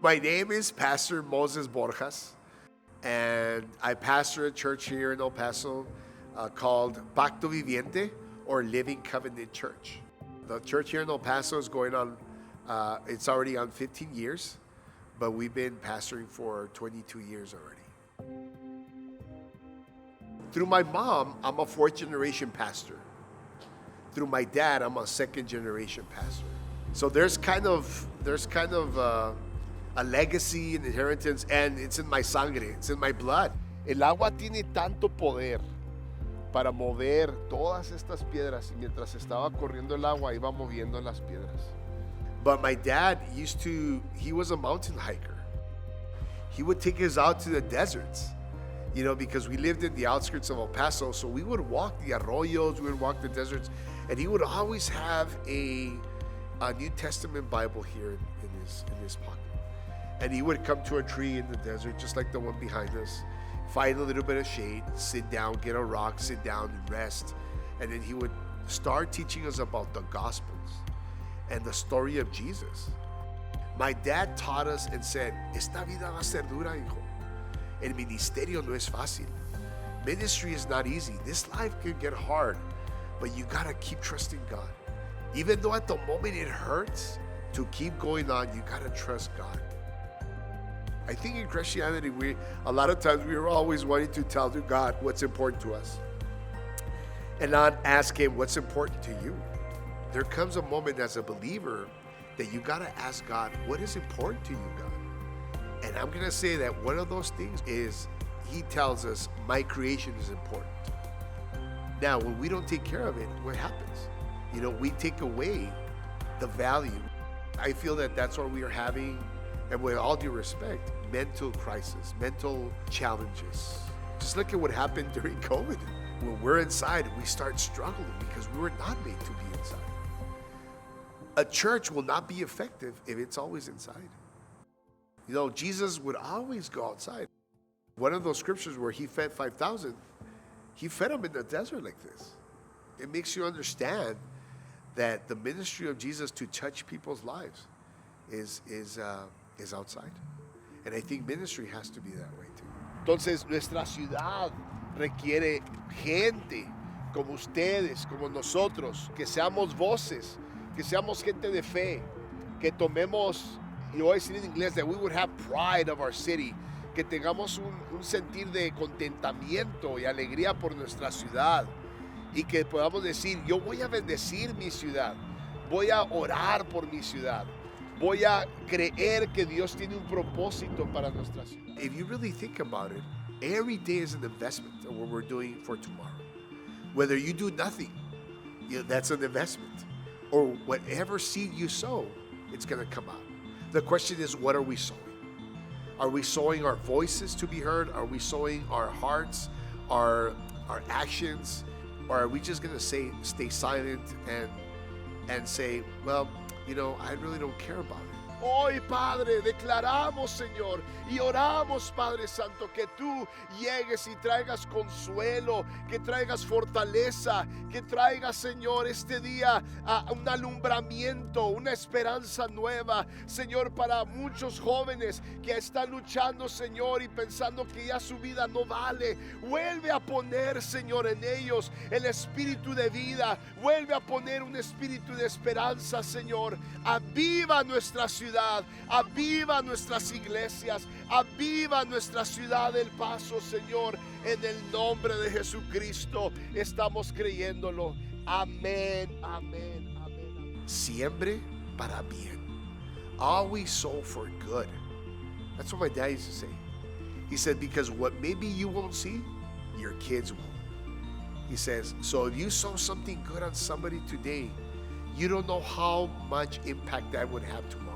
My name is Pastor Moses Borjas, and I pastor a church here in El Paso called Pacto Viviente, or Living Covenant Church. The church here in El Paso is going on, it's already on 15 years, but we've been pastoring for 22 years already. Through my mom, I'm a fourth generation pastor. Through my dad, I'm a second generation pastor. So there's kind of a legacy and inheritance, and it's in my sangre, it's in my blood. El agua tiene tanto poder para mover todas estas piedras, y mientras estaba corriendo el agua iba moviendo las piedras. But my dad he was a mountain hiker. He would take us out to the deserts, because we lived in the outskirts of El Paso, so we would walk the arroyos, we would walk the deserts, and he would always have a New Testament Bible here in his pocket. And he would come to a tree in the desert, just like the one behind us, find a little bit of shade, sit down, get a rock, sit down and rest. And then he would start teaching us about the Gospels and the story of Jesus. My dad taught us and said, esta vida va a ser dura, hijo. El ministerio no es fácil. Ministry is not easy. This life can get hard, but you gotta keep trusting God. Even though at the moment it hurts, to keep going on, you gotta trust God. I think in Christianity, a lot of times we are always wanting to tell to God what's important to us and not ask Him what's important to you. There comes a moment as a believer that you gotta ask God, what is important to you, God? And I'm gonna say that one of those things is He tells us, my creation is important. Now, when we don't take care of it, what happens? We take away the value. I feel that that's what we are having, and with all due respect, mental crisis, mental challenges. Just look at what happened during COVID. When we're inside, we start struggling because we were not made to be inside. A church will not be effective if it's always inside. Jesus would always go outside. One of those scriptures where He fed 5,000, He fed them in the desert like this. It makes you understand that the ministry of Jesus to touch people's lives is outside. And I think ministry has to be that way too. Entonces, nuestra ciudad requiere gente como ustedes, como nosotros, que seamos voces, que seamos gente de fe, que tomemos, y voy a decir en inglés, that we would have pride of our city, que tengamos un sentir de contentamiento y alegría por nuestra ciudad, y que podamos decir, yo voy a bendecir mi ciudad, voy a orar por mi ciudad, voy a creer que Dios tiene un propósito para nuestra ciudad. If you really think about it, every day is an investment of what we're doing for tomorrow. Whether you do nothing, that's an investment. Or whatever seed you sow, it's going to come out. The question is, what are we sowing? Are we sowing our voices to be heard? Are we sowing our hearts, our actions? Or are we just going to stay silent and say, well, I really don't care about it? Hoy, Padre, declaramos, Señor, y oramos, Padre Santo, que tú llegues y traigas consuelo, que traigas fortaleza, que traigas, Señor, este día un alumbramiento, una esperanza nueva, Señor, para muchos jóvenes que están luchando, Señor, y pensando que ya su vida no vale. Vuelve a poner, Señor, en ellos el espíritu de vida, vuelve a poner un espíritu de esperanza, Señor. Aviva nuestra ciudad, aviva nuestras iglesias, aviva nuestra ciudad del Paso, Señor, en el nombre de Jesucristo estamos creyéndolo. Amén, amén, amén. Siembre para bien. Always sow for good. That's what my dad used to say. He said, because what maybe you won't see, your kids will. He says, so if you sow something good on somebody today, you don't know how much impact that would have tomorrow.